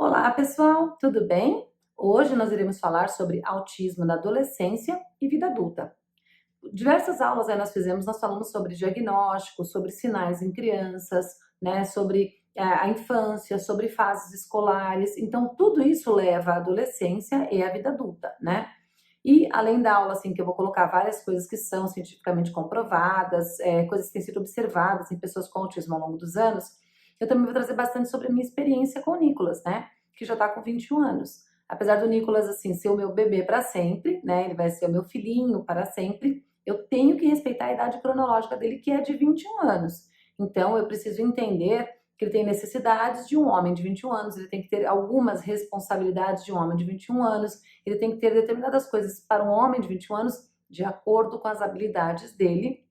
Olá, pessoal, tudo bem? Hoje nós iremos falar sobre autismo na adolescência e vida adulta. Diversas aulas aí nós falamos sobre diagnóstico, sobre sinais em crianças, né, sobre a infância, sobre fases escolares. Então, tudo isso leva à adolescência e à vida adulta, né? E além da aula, assim, que eu vou colocar várias coisas que são cientificamente comprovadas, coisas que têm sido observadas em pessoas com autismo ao longo dos anos, eu também vou trazer bastante sobre a minha experiência com o Nicolas, né? Que já tá com 21 anos. Apesar do Nicolas, assim, ser o meu bebê para sempre, né? Ele vai ser o meu filhinho para sempre. Eu tenho que respeitar a idade cronológica dele, que é de 21 anos. Então, eu preciso entender que ele tem necessidades de um homem de 21 anos, ele tem que ter algumas responsabilidades de um homem de 21 anos, ele tem que ter determinadas coisas para um homem de 21 anos de acordo com as habilidades dele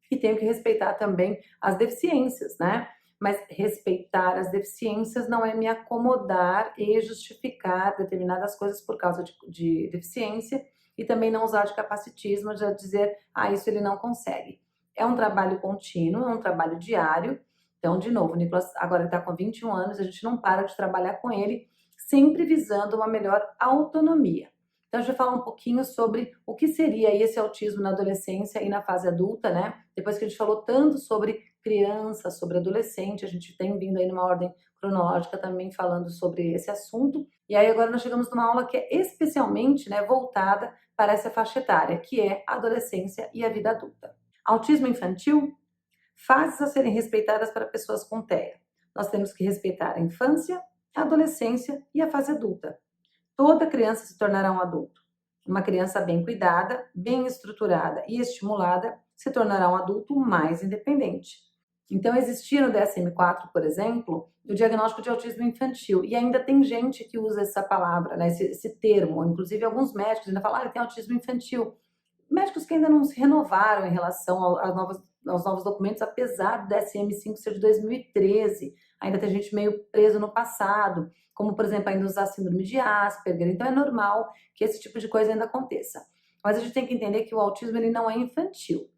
e tenho que respeitar também as deficiências, né? Mas respeitar as deficiências não é me acomodar e justificar determinadas coisas por causa de deficiência e também não usar de capacitismo, de dizer, isso ele não consegue. É um trabalho contínuo, é um trabalho diário. Então, de novo, o Nicolas agora está com 21 anos, a gente não para de trabalhar com ele, sempre visando uma melhor autonomia. Então, a gente vai falar um pouquinho sobre o que seria esse autismo na adolescência e na fase adulta, né? Depois que a gente falou tanto sobre criança, sobre adolescente, a gente tem vindo aí numa ordem cronológica também falando sobre esse assunto. E aí agora nós chegamos numa aula que é especialmente, né, voltada para essa faixa etária, que é a adolescência e a vida adulta. Autismo infantil, fases a serem respeitadas para pessoas com TEA. Nós temos que respeitar a infância, a adolescência e a fase adulta. Toda criança se tornará um adulto. Uma criança bem cuidada, bem estruturada e estimulada se tornará um adulto mais independente. Então, existia no DSM-4, por exemplo, o diagnóstico de autismo infantil. E ainda tem gente que usa essa palavra, né, esse termo. Inclusive, alguns médicos ainda falam, ele tem autismo infantil. Médicos que ainda não se renovaram em relação aos novos documentos, apesar do DSM-5 ser de 2013. Ainda tem gente meio preso no passado, como, por exemplo, ainda usar síndrome de Asperger. Então, é normal que esse tipo de coisa ainda aconteça. Mas a gente tem que entender que o autismo ele não é infantil.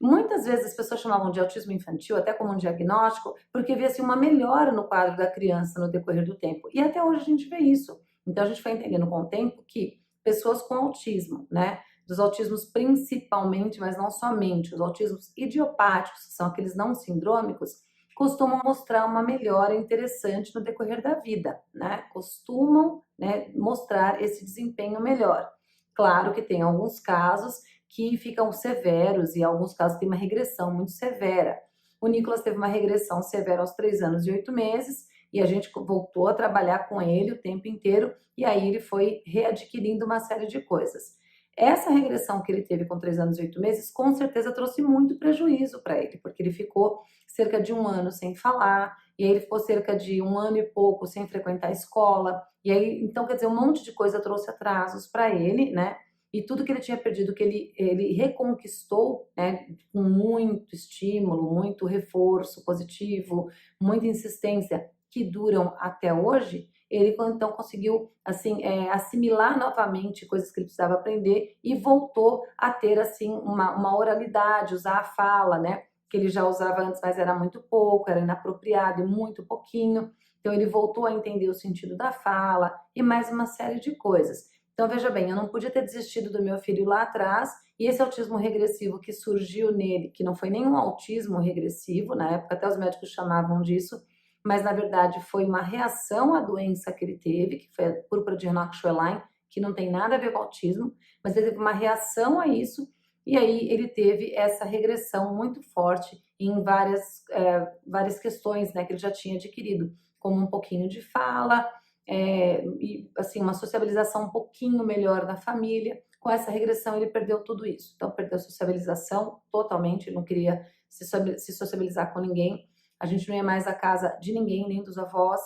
Muitas vezes as pessoas chamavam de autismo infantil, até como um diagnóstico, porque via-se uma melhora no quadro da criança no decorrer do tempo. E até hoje a gente vê isso. Então, a gente vai entendendo com o tempo que pessoas com autismo, né, dos autismos principalmente, mas não somente, os autismos idiopáticos, que são aqueles não sindrômicos, costumam mostrar uma melhora interessante no decorrer da vida, né? Costumam, né, mostrar esse desempenho melhor. Claro que tem alguns casos que ficam severos e alguns casos tem uma regressão muito severa. O Nicolas teve uma regressão severa aos 3 anos e 8 meses e a gente voltou a trabalhar com ele o tempo inteiro e aí ele foi readquirindo uma série de coisas. Essa regressão que ele teve com 3 anos e 8 meses, com certeza trouxe muito prejuízo para ele, porque ele ficou cerca de 1 ano sem falar, e aí ele ficou cerca de 1 ano e pouco sem frequentar a escola, e aí, então, quer dizer, um monte de coisa trouxe atrasos para ele, né? E tudo que ele tinha perdido, que ele reconquistou, né, com muito estímulo, muito reforço positivo, muita insistência, que duram até hoje, ele então conseguiu assim assimilar novamente coisas que ele precisava aprender e voltou a ter assim uma oralidade, usar a fala, né? Que ele já usava antes, mas era muito pouco, era inapropriado e muito pouquinho. Então ele voltou a entender o sentido da fala e mais uma série de coisas. Então veja bem, eu não podia ter desistido do meu filho lá atrás e esse autismo regressivo que surgiu nele, que não foi nenhum autismo regressivo, na época até os médicos chamavam disso, mas na verdade foi uma reação à doença que ele teve, que foi a púrpura de Renox-Schwellein, que não tem nada a ver com autismo, mas ele teve uma reação a isso, e aí ele teve essa regressão muito forte em várias questões, né, que ele já tinha adquirido, como um pouquinho de fala, e assim, uma sociabilização um pouquinho melhor na família. Com essa regressão ele perdeu tudo isso, então perdeu a sociabilização totalmente, ele não queria se sociabilizar com ninguém, a gente não ia mais à casa de ninguém, nem dos avós,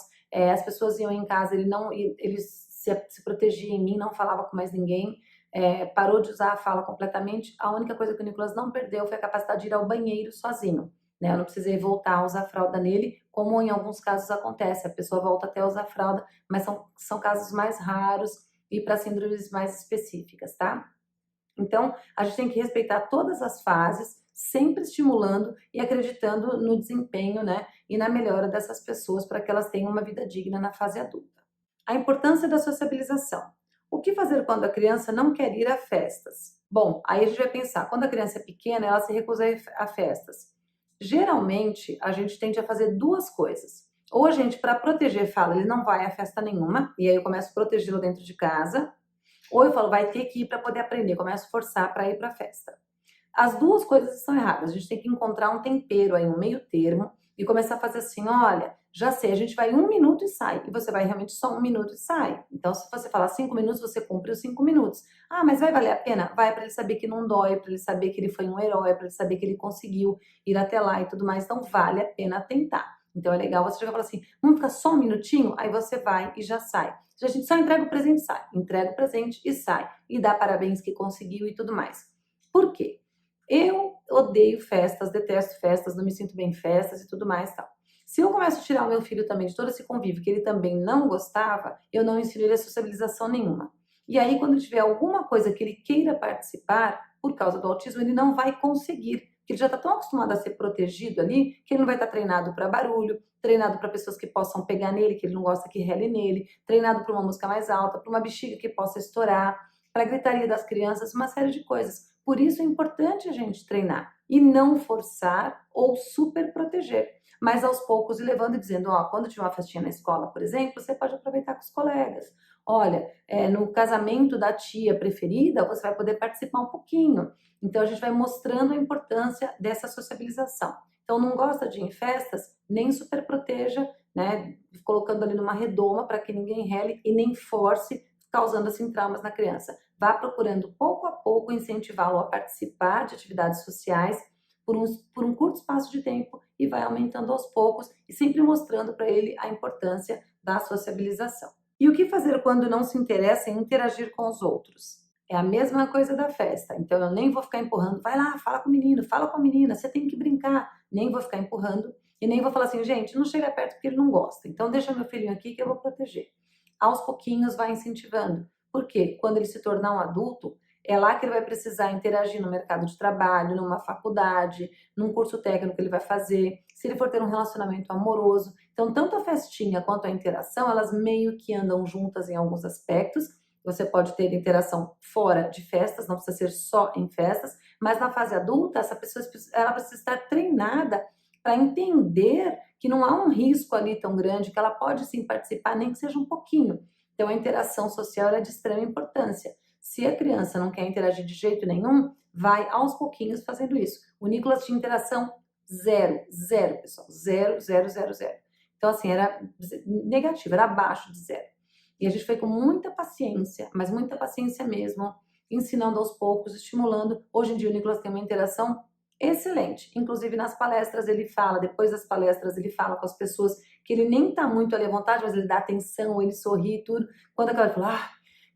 as pessoas iam em casa, ele se protegia em mim, não falava com mais ninguém, parou de usar a fala completamente. A única coisa que o Nicolas não perdeu foi a capacidade de ir ao banheiro sozinho, né? Eu não precisei voltar a usar fralda nele, como em alguns casos acontece, a pessoa volta até a usar fralda, mas são casos mais raros e para síndromes mais específicas, tá? Então, a gente tem que respeitar todas as fases, sempre estimulando e acreditando no desempenho, né, e na melhora dessas pessoas para que elas tenham uma vida digna na fase adulta. A importância da sociabilização. O que fazer quando a criança não quer ir a festas? Bom, aí a gente vai pensar, quando a criança é pequena, ela se recusa a ir a festas. Geralmente, a gente tende a fazer duas coisas. Ou a gente, para proteger, fala, ele não vai a festa nenhuma, e aí eu começo a protegê-lo dentro de casa. Ou eu falo, vai ter que ir para poder aprender, começo a forçar para ir para a festa. As duas coisas estão erradas. A gente tem que encontrar um tempero aí, um meio termo, e começar a fazer assim, olha, já sei, a gente vai 1 minuto e sai. E você vai realmente só 1 minuto e sai. Então, se você falar 5 minutos, você cumpre os 5 minutos. Ah, mas vai valer a pena? Vai, para ele saber que não dói, para ele saber que ele foi um herói, para ele saber que ele conseguiu ir até lá e tudo mais. Então, vale a pena tentar. Então, é legal você chegar e falar assim, vamos ficar só 1 minutinho? Aí você vai e já sai. A gente só entrega o presente e sai. Entrega o presente e sai. E dá parabéns que conseguiu e tudo mais. Por quê? Eu odeio festas, detesto festas, não me sinto bem em festas e tudo mais tal. Se eu começo a tirar o meu filho também de todo esse convívio que ele também não gostava, eu não ensino ele a socialização nenhuma. E aí, quando tiver alguma coisa que ele queira participar, por causa do autismo, ele não vai conseguir, porque ele já está tão acostumado a ser protegido ali, que ele não vai estar treinado para barulho, treinado para pessoas que possam pegar nele, que ele não gosta que rele nele, treinado para uma música mais alta, para uma bexiga que possa estourar, para a gritaria das crianças, uma série de coisas. Por isso é importante a gente treinar e não forçar ou super proteger, mas aos poucos ir levando e dizendo, ó, quando tiver uma festinha na escola, por exemplo, você pode aproveitar com os colegas. Olha, no casamento da tia preferida, você vai poder participar um pouquinho. Então a gente vai mostrando a importância dessa sociabilização. Então não gosta de ir em festas, nem super proteja, né, colocando ali numa redoma para que ninguém rele e nem force, causando assim traumas na criança. Vá procurando pouco a pouco incentivá-lo a participar de atividades sociais por um curto espaço de tempo e vai aumentando aos poucos e sempre mostrando para ele a importância da sociabilização. E o que fazer quando não se interessa em interagir com os outros? É a mesma coisa da festa, então eu nem vou ficar empurrando, vai lá, fala com o menino, fala com a menina, você tem que brincar. Nem vou ficar empurrando e nem vou falar assim, gente, não chega perto porque ele não gosta, então deixa meu filhinho aqui que eu vou proteger. Aos pouquinhos vai incentivando. Porque quando ele se tornar um adulto, é lá que ele vai precisar interagir no mercado de trabalho, numa faculdade, num curso técnico que ele vai fazer, se ele for ter um relacionamento amoroso. Então, tanto a festinha quanto a interação, elas meio que andam juntas em alguns aspectos. Você pode ter interação fora de festas, não precisa ser só em festas, mas na fase adulta, essa pessoa ela precisa estar treinada para entender que não há um risco ali tão grande, que ela pode sim participar, nem que seja um pouquinho. Então, a interação social é de extrema importância. Se a criança não quer interagir de jeito nenhum, vai aos pouquinhos fazendo isso. O Nicolas tinha interação zero, zero, pessoal. Zero, zero, zero, zero. Então, assim, era negativo, era abaixo de zero. E a gente foi com muita paciência, mas muita paciência mesmo, ensinando aos poucos, estimulando. Hoje em dia o Nicolas tem uma interação excelente. Inclusive nas palestras ele fala, depois das palestras ele fala com as pessoas que ele nem tá muito ali à vontade, mas ele dá atenção, ele sorri e tudo. Quando acaba, ele fala,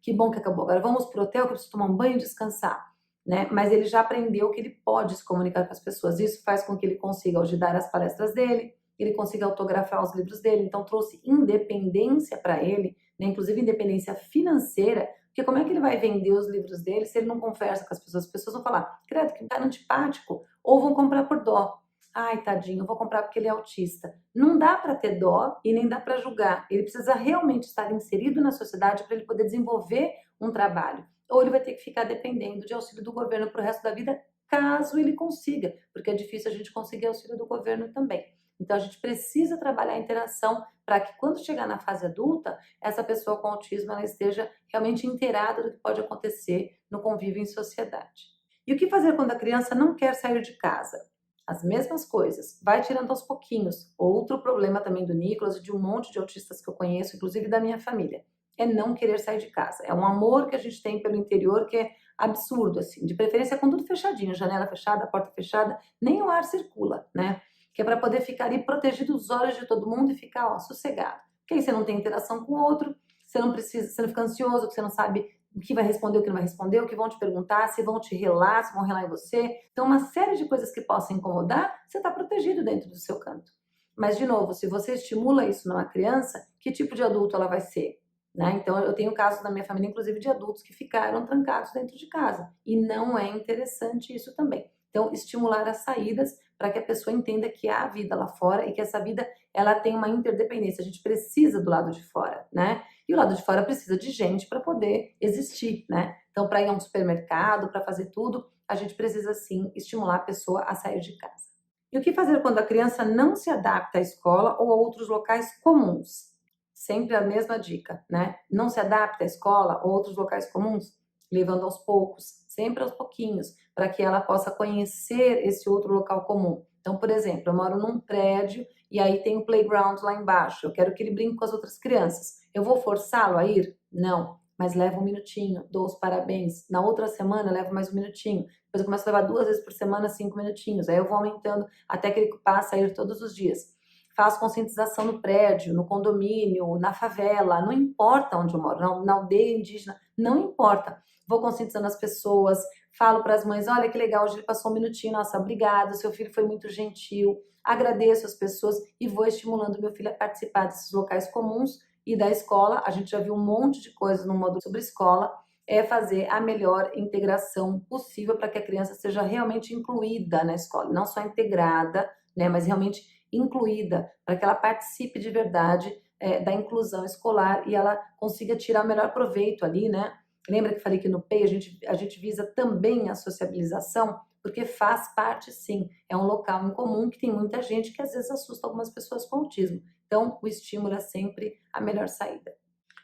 que bom que acabou, agora vamos pro hotel que eu preciso tomar um banho e descansar, né? Mas ele já aprendeu que ele pode se comunicar com as pessoas. Isso faz com que ele consiga, hoje, dar as palestras dele, ele consiga autografar os livros dele, então trouxe independência para ele, né? Inclusive independência financeira, porque como é que ele vai vender os livros dele se ele não conversa com as pessoas? As pessoas vão falar, credo, que cara antipático, ou vão comprar por dó. Ai, tadinho, eu vou comprar porque ele é autista. Não dá para ter dó e nem dá para julgar. Ele precisa realmente estar inserido na sociedade para ele poder desenvolver um trabalho. Ou ele vai ter que ficar dependendo de auxílio do governo para o resto da vida, caso ele consiga, porque é difícil a gente conseguir auxílio do governo também. Então a gente precisa trabalhar a interação para que quando chegar na fase adulta, essa pessoa com autismo ela esteja realmente inteirada do que pode acontecer no convívio em sociedade. E o que fazer quando a criança não quer sair de casa? As mesmas coisas, vai tirando aos pouquinhos. Outro problema também do Nicolas e de um monte de autistas que eu conheço, inclusive da minha família, é não querer sair de casa. É um amor que a gente tem pelo interior que é absurdo, assim, de preferência com tudo fechadinho, janela fechada, porta fechada, nem o ar circula, né? Que é para poder ficar ali protegido dos olhos de todo mundo e ficar, ó, sossegado. Porque aí você não tem interação com o outro, você não precisa, você não fica ansioso, que você não sabe o que vai responder, o que não vai responder, o que vão te perguntar, se vão te relar, se vão relar em você. Então, uma série de coisas que possam incomodar, você está protegido dentro do seu canto. Mas, de novo, se você estimula isso numa criança, que tipo de adulto ela vai ser? Né? Então, eu tenho casos na minha família, inclusive, de adultos que ficaram trancados dentro de casa. E não é interessante isso também. Então, estimular as saídas para que a pessoa entenda que há vida lá fora e que essa vida ela tem uma interdependência. A gente precisa do lado de fora, né? E o lado de fora precisa de gente para poder existir, né? Então, para ir a um supermercado, para fazer tudo, a gente precisa sim estimular a pessoa a sair de casa. E o que fazer quando a criança não se adapta à escola ou a outros locais comuns? Sempre a mesma dica, né? Não se adapta à escola ou outros locais comuns, levando aos poucos, sempre aos pouquinhos, para que ela possa conhecer esse outro local comum. Então, por exemplo, eu moro num prédio e aí tem o playground lá embaixo. Eu quero que ele brinque com as outras crianças. Eu vou forçá-lo a ir? Não. Mas leva um minutinho, dou os parabéns. Na outra semana, eu levo mais um minutinho. Depois eu começo a levar 2 vezes por semana, 5 minutinhos. Aí eu vou aumentando até que ele passe a ir todos os dias. Faço conscientização no prédio, no condomínio, na favela, não importa onde eu moro, na aldeia indígena, não importa. Vou conscientizando as pessoas, falo para as mães, olha que legal, hoje ele passou um minutinho, nossa, obrigado, seu filho foi muito gentil, agradeço as pessoas e vou estimulando meu filho a participar desses locais comuns e da escola. A gente já viu um monte de coisas no módulo sobre escola, é fazer a melhor integração possível para que a criança seja realmente incluída na escola, não só integrada, né, mas realmente incluída, para que ela participe de verdade da inclusão escolar e ela consiga tirar o melhor proveito ali, né? Lembra que falei que no PEI a gente visa também a sociabilização, porque faz parte sim, é um local em comum que tem muita gente que às vezes assusta algumas pessoas com autismo. Então, o estímulo é sempre a melhor saída.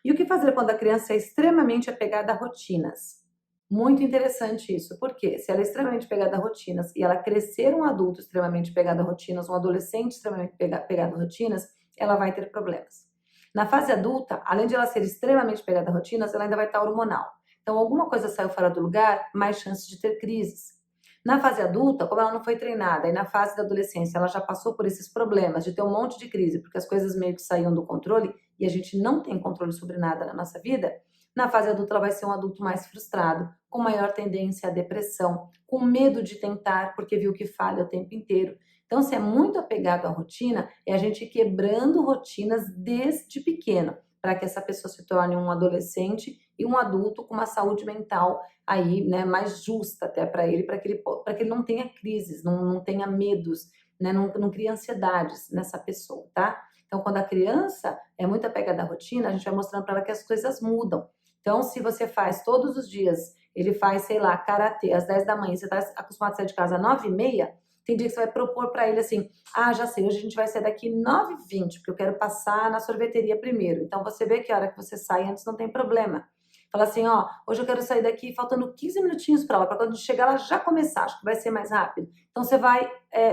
E o que fazer quando a criança é extremamente apegada a rotinas? Muito interessante isso, porque se ela é extremamente pegada a rotinas e ela crescer um adulto extremamente pegado a rotinas, um adolescente extremamente pegado a rotinas, ela vai ter problemas. Na fase adulta, além de ela ser extremamente pegada a rotinas, ela ainda vai estar hormonal. Então, alguma coisa saiu fora do lugar, mais chances de ter crises. Na fase adulta, como ela não foi treinada, e na fase da adolescência ela já passou por esses problemas de ter um monte de crise, porque as coisas meio que saíam do controle e a gente não tem controle sobre nada na nossa vida, na fase adulta ela vai ser um adulto mais frustrado, com maior tendência à depressão, com medo de tentar porque viu que falha o tempo inteiro. Então, se é muito apegado à rotina, é a gente quebrando rotinas desde pequeno, para que essa pessoa se torne um adolescente e um adulto com uma saúde mental aí, né, mais justa até para ele, para que ele não tenha crises, não tenha medos, né, não crie ansiedades nessa pessoa, tá? Então, quando a criança é muito apegada à rotina, a gente vai mostrando para ela que as coisas mudam. Então, se você faz todos os dias, ele faz, sei lá, karatê às 10 da manhã, você está acostumado a sair de casa às 9h30, tem dia que você vai propor para ele assim, já sei, hoje a gente vai sair daqui 9h20, porque eu quero passar na sorveteria primeiro. Então, você vê que a hora que você sai antes não tem problema. Fala assim, hoje eu quero sair daqui faltando 15 minutinhos para ela, para quando chegar ela já começar, acho que vai ser mais rápido. Então, você vai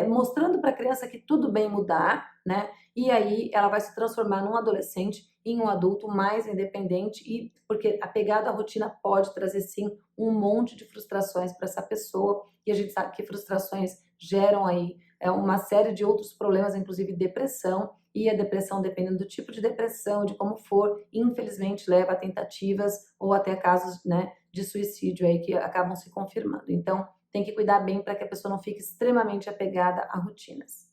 mostrando para a criança que tudo bem mudar, né? E aí ela vai se transformar num adolescente, em um adulto mais independente, e porque a pegada à rotina pode trazer sim um monte de frustrações para essa pessoa, e a gente sabe que frustrações geram aí uma série de outros problemas, inclusive depressão, e a depressão, dependendo do tipo de depressão, de como for, infelizmente leva a tentativas ou até casos, né, de suicídio aí que acabam se confirmando. Então, tem que cuidar bem para que a pessoa não fique extremamente apegada a rotinas.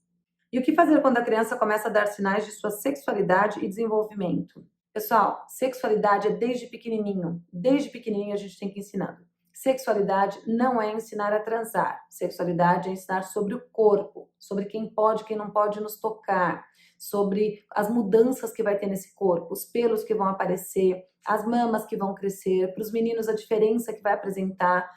E o que fazer quando a criança começa a dar sinais de sua sexualidade e desenvolvimento? Pessoal, sexualidade é desde pequenininho. Desde pequenininho a gente tem que ensinar. Sexualidade não é ensinar a transar. Sexualidade é ensinar sobre o corpo, sobre quem pode, quem não pode nos tocar, sobre as mudanças que vai ter nesse corpo, os pelos que vão aparecer, as mamas que vão crescer, para os meninos a diferença que vai apresentar.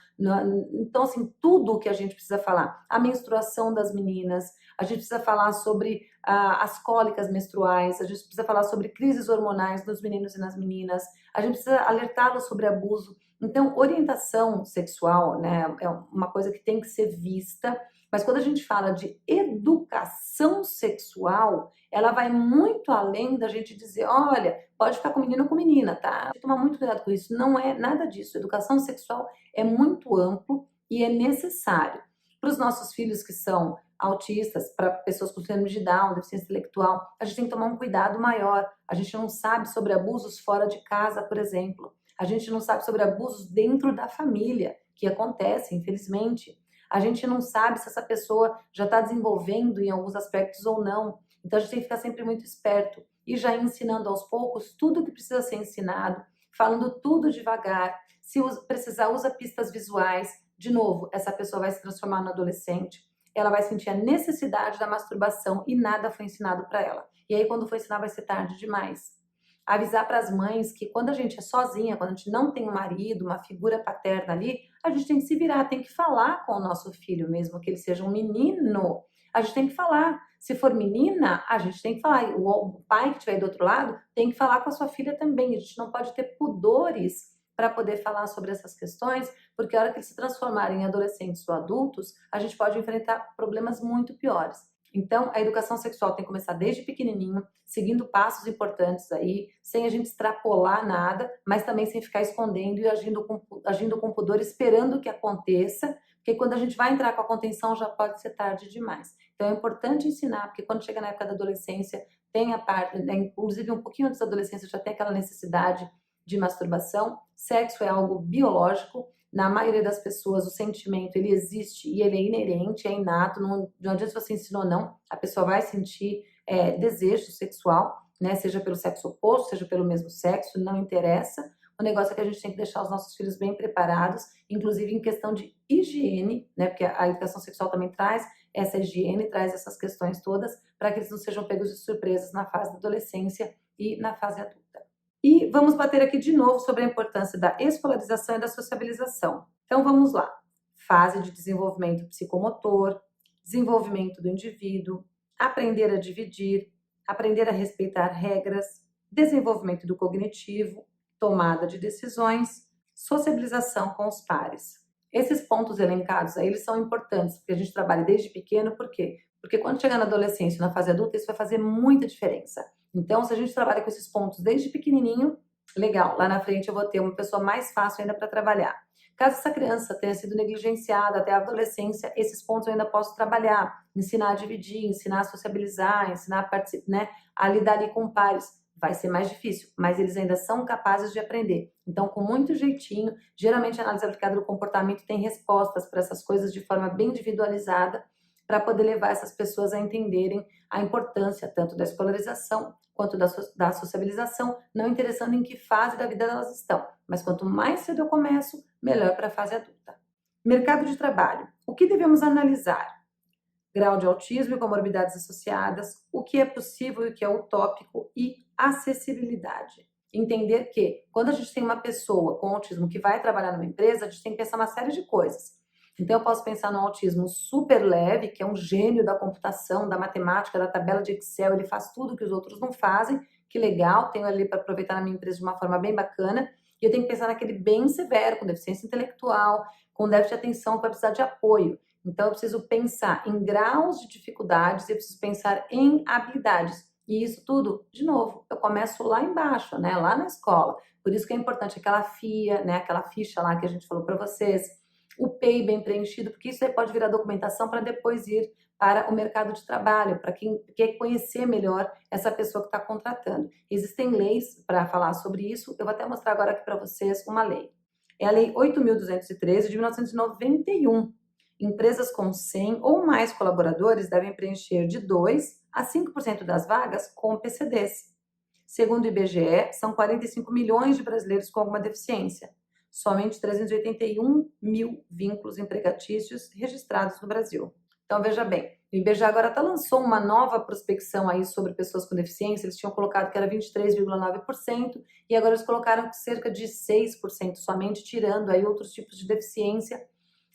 Então, assim, tudo o que a gente precisa falar. A menstruação das meninas, a gente precisa falar sobre as cólicas menstruais, a gente precisa falar sobre crises hormonais nos meninos e nas meninas, a gente precisa alertá-los sobre abuso. Então, orientação sexual, né, é uma coisa que tem que ser vista, mas quando a gente fala de educação sexual, ela vai muito além da gente dizer, olha, pode ficar com menino ou com menina, tá? Tem que tomar muito cuidado com isso, não é nada disso. Educação sexual é muito amplo e é necessário. Para os nossos filhos que são autistas, para pessoas com síndrome de Down, deficiência intelectual, a gente tem que tomar um cuidado maior. A gente não sabe sobre abusos fora de casa, por exemplo. A gente não sabe sobre abusos dentro da família, que acontece, infelizmente. A gente não sabe se essa pessoa já está desenvolvendo em alguns aspectos ou não. Então, a gente tem que ficar sempre muito esperto e já ensinando aos poucos tudo que precisa ser ensinado, falando tudo devagar. Se precisar, usa pistas visuais. De novo, essa pessoa vai se transformar no adolescente. Ela vai sentir a necessidade da masturbação e nada foi ensinado para ela. E aí, quando for ensinar, vai ser tarde demais. Avisar para as mães que quando a gente é sozinha, quando a gente não tem um marido, uma figura paterna ali, a gente tem que se virar, tem que falar com o nosso filho, mesmo que ele seja um menino. A gente tem que falar. Se for menina, a gente tem que falar. O pai que estiver aí do outro lado tem que falar com a sua filha também. A gente não pode ter pudores para poder falar sobre essas questões, porque a hora que eles se transformarem em adolescentes ou adultos, a gente pode enfrentar problemas muito piores. Então, a educação sexual tem que começar desde pequenininho, seguindo passos importantes aí, sem a gente extrapolar nada, mas também sem ficar escondendo e agindo com pudor, esperando que aconteça, porque quando a gente vai entrar com a contenção já pode ser tarde demais. Então, é importante ensinar, porque quando chega na época da adolescência, tem a parte, né, inclusive um pouquinho antes da adolescência já tem aquela necessidade de masturbação. Sexo é algo biológico. Na maioria das pessoas, o sentimento, ele existe e ele é inerente, é inato, não adianta se você ensinou ou não, a pessoa vai sentir desejo sexual, né? Seja pelo sexo oposto, seja pelo mesmo sexo, não interessa. O negócio é que a gente tem que deixar os nossos filhos bem preparados, inclusive em questão de higiene, né? Porque a educação sexual também traz essa higiene, traz essas questões todas, para que eles não sejam pegos de surpresas na fase da adolescência e na fase adulta. E vamos bater aqui de novo sobre a importância da escolarização e da sociabilização. Então vamos lá. Fase de desenvolvimento psicomotor, desenvolvimento do indivíduo, aprender a dividir, aprender a respeitar regras, desenvolvimento do cognitivo, tomada de decisões, sociabilização com os pares. Esses pontos elencados aí, eles são importantes, porque a gente trabalha desde pequeno, por quê? Porque quando chegar na adolescência, na fase adulta, isso vai fazer muita diferença. Então, se a gente trabalha com esses pontos desde pequenininho, legal, lá na frente eu vou ter uma pessoa mais fácil ainda para trabalhar. Caso essa criança tenha sido negligenciada até a adolescência, esses pontos eu ainda posso trabalhar, ensinar a dividir, ensinar a sociabilizar, ensinar a participar, né, a lidar ali com pares. Vai ser mais difícil, mas eles ainda são capazes de aprender. Então, com muito jeitinho, geralmente a análise aplicada do comportamento tem respostas para essas coisas de forma bem individualizada, para poder levar essas pessoas a entenderem a importância tanto da escolarização quanto da sociabilização, não interessando em que fase da vida elas estão. Mas quanto mais cedo eu começo, melhor para a fase adulta. Mercado de trabalho. O que devemos analisar? Grau de autismo e comorbidades associadas, o que é possível e o que é utópico e acessibilidade. Entender que quando a gente tem uma pessoa com autismo que vai trabalhar numa empresa, a gente tem que pensar uma série de coisas. Então, eu posso pensar no autismo super leve, que é um gênio da computação, da matemática, da tabela de Excel, ele faz tudo que os outros não fazem, que legal, tenho ali para aproveitar na minha empresa de uma forma bem bacana, e eu tenho que pensar naquele bem severo, com deficiência intelectual, com déficit de atenção, que vai precisar de apoio. Então, eu preciso pensar em graus de dificuldades, eu preciso pensar em habilidades. E isso tudo, de novo, eu começo lá embaixo, né, lá na escola. Por isso que é importante aquela FIA, né, aquela ficha lá que a gente falou para vocês, o PEI bem preenchido, porque isso aí pode virar documentação para depois ir para o mercado de trabalho, para quem quer conhecer melhor essa pessoa que está contratando. Existem leis para falar sobre isso, eu vou até mostrar agora aqui para vocês uma lei. É a Lei 8.213 de 1991. Empresas com 100 ou mais colaboradores devem preencher de 2 a 5% das vagas com PCDs. Segundo o IBGE, são 45 milhões de brasileiros com alguma deficiência. Somente 381 mil vínculos empregatícios registrados no Brasil. Então, veja bem, o IBGE agora até lançou uma nova prospecção aí sobre pessoas com deficiência, eles tinham colocado que era 23,9% e agora eles colocaram cerca de 6% somente, tirando aí outros tipos de deficiência.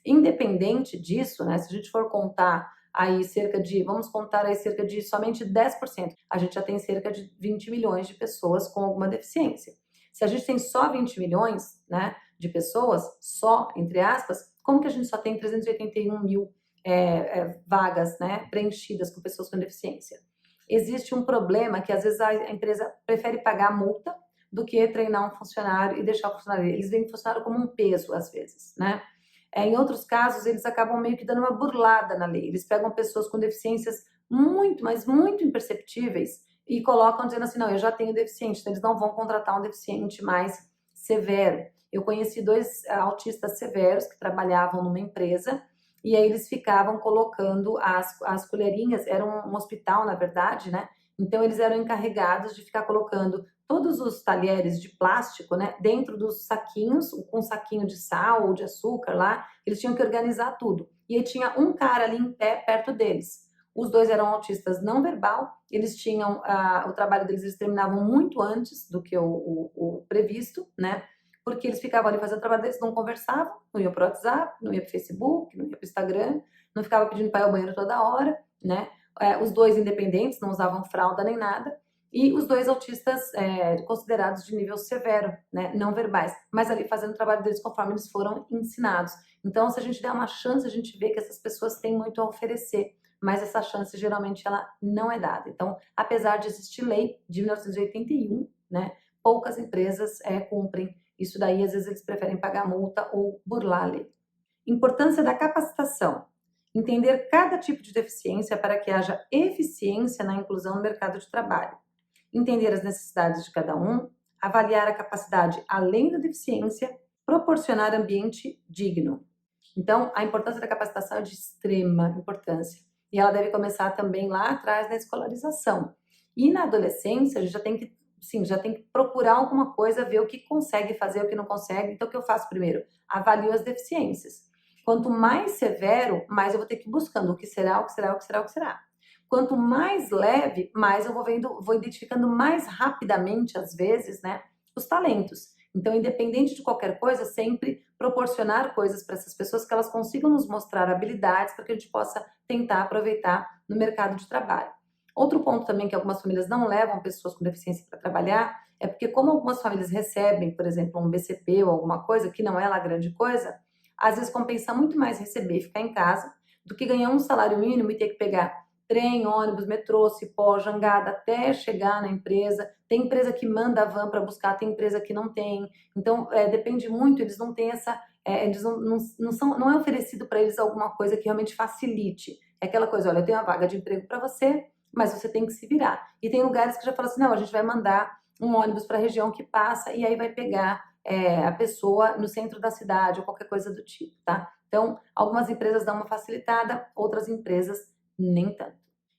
Independente disso, né, se a gente for contar aí vamos contar aí cerca de somente 10%, a gente já tem cerca de 20 milhões de pessoas com alguma deficiência. Se a gente tem só 20 milhões, né, de pessoas, só, entre aspas, como que a gente só tem 381 mil vagas, né, preenchidas com pessoas com deficiência? Existe um problema que às vezes a empresa prefere pagar a multa do que treinar um funcionário e deixar o funcionário. Eles veem o funcionário como um peso, às vezes, né? Em outros casos, eles acabam meio que dando uma burlada na lei. Eles pegam pessoas com deficiências muito, mas muito imperceptíveis e colocam dizendo assim, não, eu já tenho deficiente, então eles não vão contratar um deficiente mais severo. Eu conheci 2 autistas severos que trabalhavam numa empresa e aí eles ficavam colocando as colherinhas, era um hospital, na verdade, né? Então eles eram encarregados de ficar colocando todos os talheres de plástico, né, dentro dos saquinhos, com um saquinho de sal ou de açúcar lá, eles tinham que organizar tudo. E aí tinha um cara ali em pé perto deles. Os dois eram autistas não verbal, eles tinham, o trabalho deles, eles terminavam muito antes do que o previsto, né? Porque eles ficavam ali fazendo o trabalho deles, não conversavam, não iam pro WhatsApp, não ia pro Facebook, não ia pro Instagram, não ficava pedindo para ir ao banheiro toda hora, né? Os dois independentes, não usavam fralda nem nada, e os dois autistas considerados de nível severo, né, não verbais, mas ali fazendo o trabalho deles conforme eles foram ensinados. Então, se a gente der uma chance, a gente vê que essas pessoas têm muito a oferecer, mas essa chance geralmente ela não é dada. Então, apesar de existir lei de 1981, né, poucas empresas cumprem isso daí, às vezes eles preferem pagar multa ou burlar a lei. Importância da capacitação. Entender cada tipo de deficiência para que haja eficiência na inclusão no mercado de trabalho. Entender as necessidades de cada um, avaliar a capacidade além da deficiência, proporcionar ambiente digno. Então, a importância da capacitação é de extrema importância. E ela deve começar também lá atrás na escolarização. E na adolescência, a gente já tem que procurar alguma coisa, ver o que consegue fazer, o que não consegue. Então, o que eu faço primeiro? Avalio as deficiências. Quanto mais severo, mais eu vou ter que ir buscando o que será, o que será, o que será, o que será. Quanto mais leve, mais eu vou identificando mais rapidamente, às vezes, né, os talentos. Então, independente de qualquer coisa, sempre proporcionar coisas para essas pessoas que elas consigam nos mostrar habilidades para que a gente possa tentar aproveitar no mercado de trabalho. Outro ponto também que algumas famílias não levam pessoas com deficiência para trabalhar é porque como algumas famílias recebem, por exemplo, um BCP ou alguma coisa, que não é lá grande coisa, às vezes compensa muito mais receber e ficar em casa do que ganhar um salário mínimo e ter que pegar trem, ônibus, metrô, cipó, jangada, até chegar na empresa. Tem empresa que manda a van para buscar, tem empresa que não tem. Então, depende muito, eles não têm essa... eles não é oferecido para eles alguma coisa que realmente facilite. É aquela coisa, olha, eu tenho uma vaga de emprego para você, mas você tem que se virar. E tem lugares que já falam assim, não, a gente vai mandar um ônibus para a região que passa e aí vai pegar a pessoa no centro da cidade ou qualquer coisa do tipo, tá? Então, algumas empresas dão uma facilitada, outras empresas nem tanto.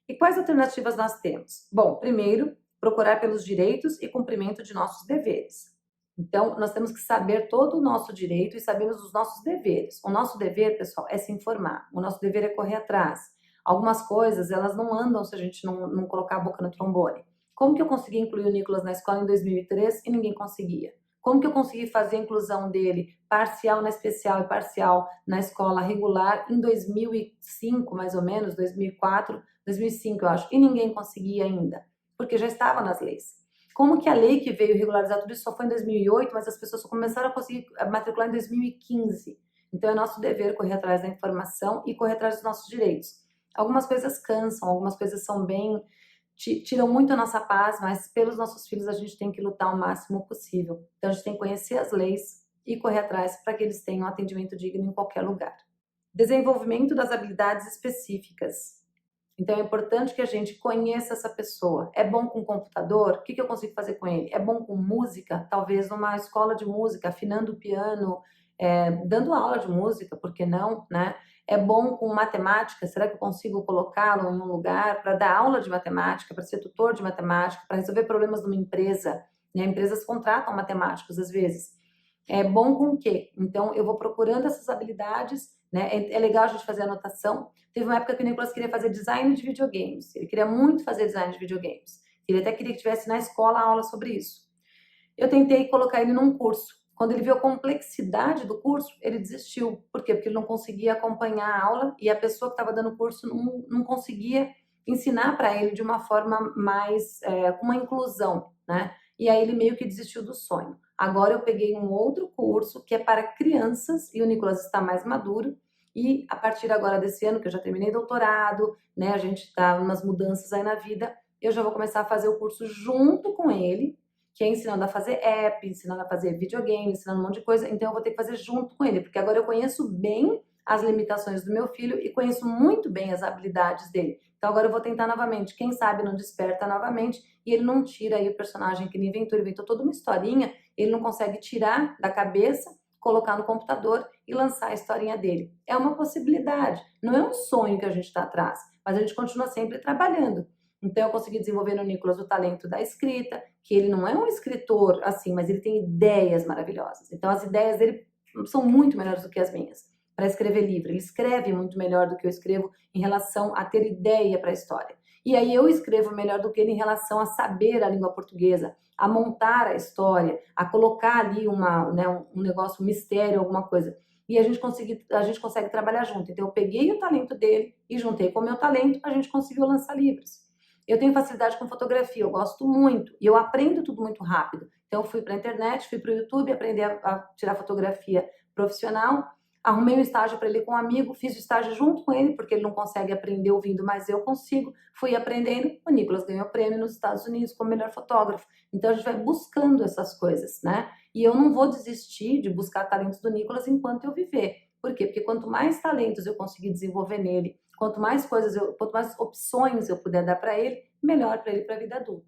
E quais alternativas nós temos? Bom, primeiro, procurar pelos direitos e cumprimento de nossos deveres. Então, nós temos que saber todo o nosso direito e sabemos os nossos deveres. O nosso dever, pessoal, é se informar. O nosso dever é correr atrás. Algumas coisas, elas não andam se a gente não colocar a boca no trombone. Como que eu consegui incluir o Nicolas na escola em 2003 e ninguém conseguia? Como que eu consegui fazer a inclusão dele parcial na especial e parcial na escola regular em 2005, mais ou menos, 2004, 2005, eu acho, e ninguém conseguia ainda, porque já estava nas leis. Como que a lei que veio regularizar tudo isso só foi em 2008, mas as pessoas só começaram a conseguir matricular em 2015. Então é nosso dever correr atrás da informação e correr atrás dos nossos direitos. Algumas coisas cansam, algumas coisas são bem... tiram muito a nossa paz, mas pelos nossos filhos a gente tem que lutar o máximo possível. Então a gente tem que conhecer as leis e correr atrás para que eles tenham atendimento digno em qualquer lugar. Desenvolvimento das habilidades específicas. Então é importante que a gente conheça essa pessoa. É bom com computador? O que eu consigo fazer com ele? É bom com música? Talvez numa escola de música, afinando o piano, dando aula de música, por que não, né? É bom com matemática? Será que eu consigo colocá-lo em um lugar para dar aula de matemática, para ser tutor de matemática, para resolver problemas numa empresa? Né? Empresas contratam matemáticos às vezes. É bom com o quê? Então, eu vou procurando essas habilidades, né? É legal a gente fazer anotação. Teve uma época que o Nicolas queria fazer design de videogames. Ele queria muito fazer design de videogames. Ele até queria que tivesse na escola aula sobre isso. Eu tentei colocar ele num curso. Quando ele viu a complexidade do curso, ele desistiu. Por quê? Porque ele não conseguia acompanhar a aula e a pessoa que estava dando o curso não conseguia ensinar para ele de uma forma mais, com uma inclusão, né? E aí ele meio que desistiu do sonho. Agora eu peguei um outro curso que é para crianças e o Nicolas está mais maduro. E a partir agora desse ano, que eu já terminei doutorado, né? A gente está em umas mudanças aí na vida, eu já vou começar a fazer o curso junto com ele, que é ensinando a fazer app, ensinando a fazer videogame, ensinando um monte de coisa. Então eu vou ter que fazer junto com ele, porque agora eu conheço bem as limitações do meu filho e conheço muito bem as habilidades dele. Então agora eu vou tentar novamente. Quem sabe não desperta novamente e ele não tira aí o personagem que ele inventou toda uma historinha, ele não consegue tirar da cabeça, colocar no computador e lançar a historinha dele. É uma possibilidade, não é um sonho que a gente está atrás, mas a gente continua sempre trabalhando. Então eu consegui desenvolver no Nicolas o talento da escrita, que ele não é um escritor assim, mas ele tem ideias maravilhosas. Então as ideias dele são muito melhores do que as minhas. para escrever livro. Ele escreve muito melhor do que eu escrevo em relação a ter ideia para a história. E aí eu escrevo melhor do que ele em relação a saber a língua portuguesa, a montar a história, a colocar ali um negócio, um mistério, alguma coisa. E a gente consegue trabalhar junto. Então eu peguei o talento dele e juntei com o meu talento, a gente conseguiu lançar livros. Eu tenho facilidade com fotografia, eu gosto muito e eu aprendo tudo muito rápido. Então eu fui para a internet, fui para o YouTube, aprendi a tirar fotografia profissional, arrumei um estágio para ele com um amigo, fiz o estágio junto com ele, porque ele não consegue aprender ouvindo, mas eu consigo. Fui aprendendo, o Nicolas ganhou prêmio nos Estados Unidos como melhor fotógrafo. Então a gente vai buscando essas coisas, né? E eu não vou desistir de buscar talentos do Nicolas enquanto eu viver. Por quê? Porque quanto mais talentos eu conseguir desenvolver nele, quanto mais opções eu puder dar para ele, melhor para ele para a vida adulta.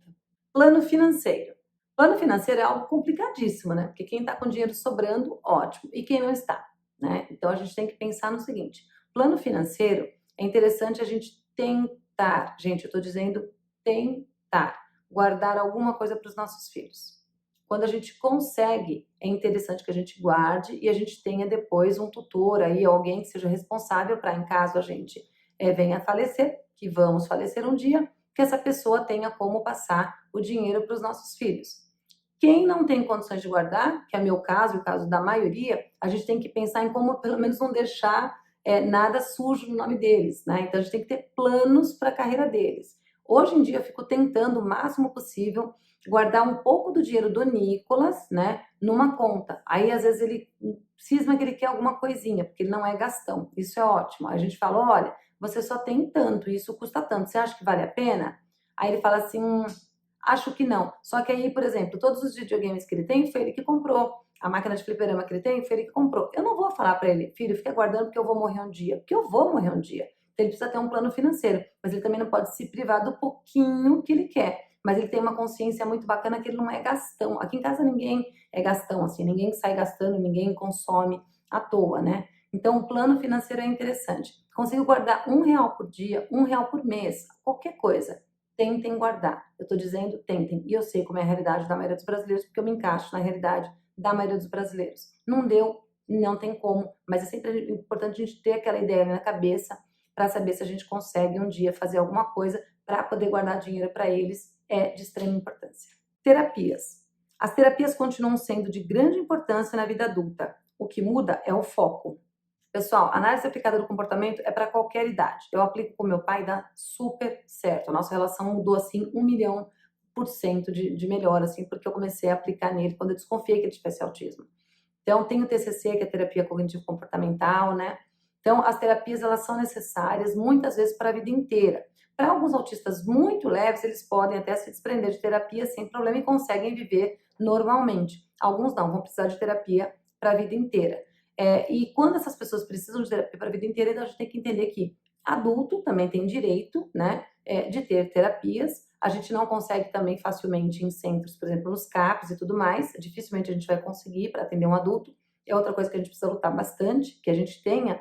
Plano financeiro. Plano financeiro é algo complicadíssimo, né? Porque quem está com dinheiro sobrando, ótimo. E quem não está, né? Então a gente tem que pensar no seguinte: plano financeiro é interessante a gente tentar, gente, eu estou dizendo tentar, guardar alguma coisa para os nossos filhos. Quando a gente consegue, é interessante que a gente guarde e a gente tenha depois um tutor aí, alguém que seja responsável para, em caso a gente venha a falecer, que vamos falecer um dia, que essa pessoa tenha como passar o dinheiro para os nossos filhos. Quem não tem condições de guardar, que é meu caso e o caso da maioria, a gente tem que pensar em como pelo menos não deixar nada sujo no nome deles, né? Então a gente tem que ter planos para a carreira deles. Hoje em dia eu fico tentando o máximo possível guardar um pouco do dinheiro do Nicolas, né, numa conta. Aí às vezes ele cisma que ele quer alguma coisinha, porque ele não é gastão. Isso é ótimo. A gente fala, olha, você só tem tanto, isso custa tanto, você acha que vale a pena? Aí ele fala assim, acho que não. Só que aí, por exemplo, todos os videogames que ele tem, foi ele que comprou. A máquina de fliperama que ele tem, foi ele que comprou. Eu não vou falar para ele, filho, fica guardando porque eu vou morrer um dia. Porque eu vou morrer um dia. Então ele precisa ter um plano financeiro. Mas ele também não pode se privar do pouquinho que ele quer. Mas ele tem uma consciência muito bacana que ele não é gastão. Aqui em casa ninguém é gastão, assim. Ninguém sai gastando, ninguém consome à toa, né? Então o plano financeiro é interessante. Consigo guardar R$ 1 por dia, R$ 1 por mês, qualquer coisa. Tentem guardar. Eu estou dizendo tentem. E eu sei como é a realidade da maioria dos brasileiros, porque eu me encaixo na realidade da maioria dos brasileiros. Não deu, não tem como, mas é sempre importante a gente ter aquela ideia na cabeça para saber se a gente consegue um dia fazer alguma coisa para poder guardar dinheiro para eles, é de extrema importância. Terapias. As terapias continuam sendo de grande importância na vida adulta. O que muda é o foco. Pessoal, análise aplicada do comportamento é para qualquer idade. Eu aplico com meu pai e dá super certo. A nossa relação mudou assim 1.000.000% de melhor, assim, porque eu comecei a aplicar nele quando eu desconfiei que ele tivesse autismo. Então, tem o TCC, que é terapia cognitivo-comportamental, né? Então, as terapias, elas são necessárias muitas vezes para a vida inteira. Para alguns autistas muito leves, eles podem até se desprender de terapia sem problema e conseguem viver normalmente. Alguns não, vão precisar de terapia para a vida inteira. E quando essas pessoas precisam de terapia para a vida inteira, então a gente tem que entender que adulto também tem direito, né, de ter terapias. A gente não consegue também facilmente em centros, por exemplo, nos CAPs e tudo mais. Dificilmente a gente vai conseguir para atender um adulto. É outra coisa que a gente precisa lutar bastante, que a gente tenha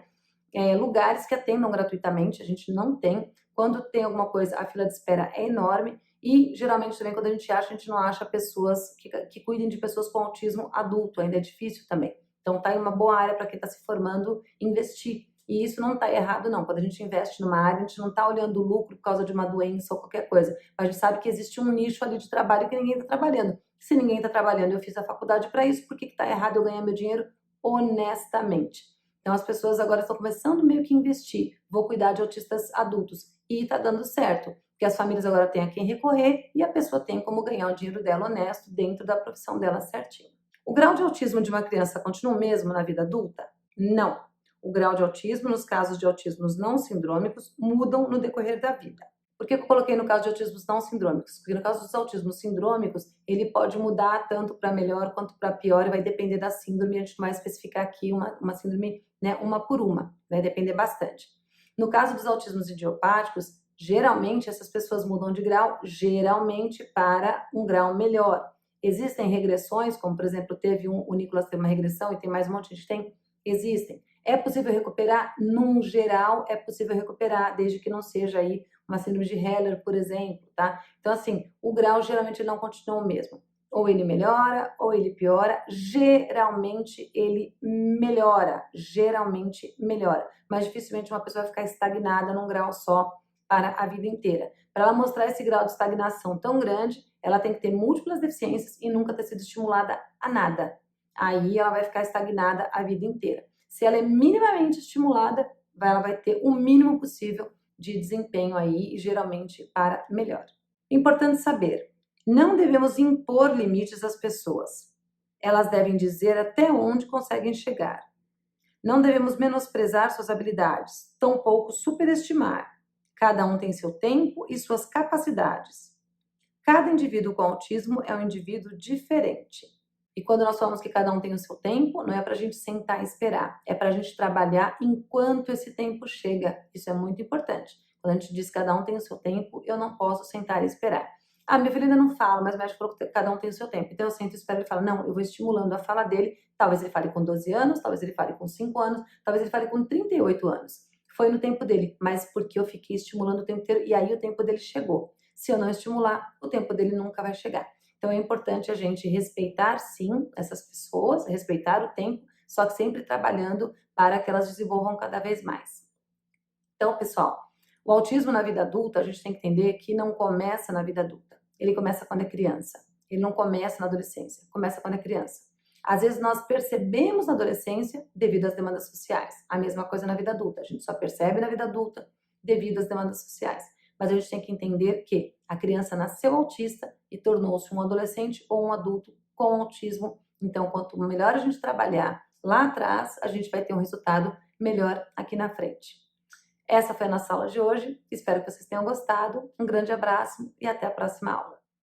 lugares que atendam gratuitamente. A gente não tem. Quando tem alguma coisa, a fila de espera é enorme. E geralmente também quando a gente não acha pessoas que cuidem de pessoas com autismo adulto. Ainda é difícil também. Então tá aí uma boa área para quem está se formando investir. E isso não está errado, não. Quando a gente investe numa área, a gente não está olhando o lucro por causa de uma doença ou qualquer coisa. A gente sabe que existe um nicho ali de trabalho que ninguém está trabalhando. Se ninguém está trabalhando, eu fiz a faculdade para isso, por que está errado eu ganhar meu dinheiro honestamente? Então as pessoas agora estão começando meio que investir. Vou cuidar de autistas adultos. E está dando certo. Porque as famílias agora têm a quem recorrer e a pessoa tem como ganhar o dinheiro dela honesto dentro da profissão dela certinho. O grau de autismo de uma criança continua o mesmo na vida adulta? Não. O grau de autismo, nos casos de autismos não sindrômicos, mudam no decorrer da vida. Por que eu coloquei no caso de autismos não sindrômicos? Porque no caso dos autismos sindrômicos, ele pode mudar tanto para melhor quanto para pior, e vai depender da síndrome. A gente vai especificar aqui uma síndrome, né, uma por uma, vai depender bastante. No caso dos autismos idiopáticos, geralmente essas pessoas mudam de grau, geralmente para um grau melhor. Existem regressões, como por exemplo, o Nicolas teve uma regressão e tem mais um monte de gente tem? Existem. É possível recuperar? Num geral, é possível recuperar, desde que não seja aí uma síndrome de Heller, por exemplo, tá? Então, assim, o grau geralmente não continua o mesmo. Ou ele melhora, ou ele piora. Geralmente ele melhora, mas dificilmente uma pessoa vai ficar estagnada num grau só para a vida inteira. Para ela mostrar esse grau de estagnação tão grande, ela tem que ter múltiplas deficiências e nunca ter sido estimulada a nada. Aí ela vai ficar estagnada a vida inteira. Se ela é minimamente estimulada, ela vai ter o mínimo possível de desempenho aí e geralmente para melhor. Importante saber, não devemos impor limites às pessoas. Elas devem dizer até onde conseguem chegar. Não devemos menosprezar suas habilidades, tampouco superestimar. Cada um tem seu tempo e suas capacidades. Cada indivíduo com autismo é um indivíduo diferente. E quando nós falamos que cada um tem o seu tempo, não é para a gente sentar e esperar, é para a gente trabalhar enquanto esse tempo chega. Isso é muito importante. Quando a gente diz que cada um tem o seu tempo, eu não posso sentar e esperar. Ah, minha filha ainda não fala, mas o médico falou que cada um tem o seu tempo. Então eu sento e espero, ele fala, não, eu vou estimulando a fala dele. Talvez ele fale com 12 anos, talvez ele fale com 5 anos, talvez ele fale com 38 anos. Foi no tempo dele, mas porque eu fiquei estimulando o tempo inteiro e aí o tempo dele chegou. Se eu não estimular, o tempo dele nunca vai chegar. Então é importante a gente respeitar, sim, essas pessoas, respeitar o tempo, só que sempre trabalhando para que elas desenvolvam cada vez mais. Então, pessoal, o autismo na vida adulta, a gente tem que entender que não começa na vida adulta. Ele começa quando é criança. Ele não começa na adolescência, começa quando é criança. Às vezes nós percebemos na adolescência devido às demandas sociais. A mesma coisa na vida adulta. A gente só percebe na vida adulta devido às demandas sociais. Mas a gente tem que entender que a criança nasceu autista e tornou-se um adolescente ou um adulto com autismo. Então, quanto melhor a gente trabalhar lá atrás, a gente vai ter um resultado melhor aqui na frente. Essa foi a nossa aula de hoje. Espero que vocês tenham gostado. Um grande abraço e até a próxima aula.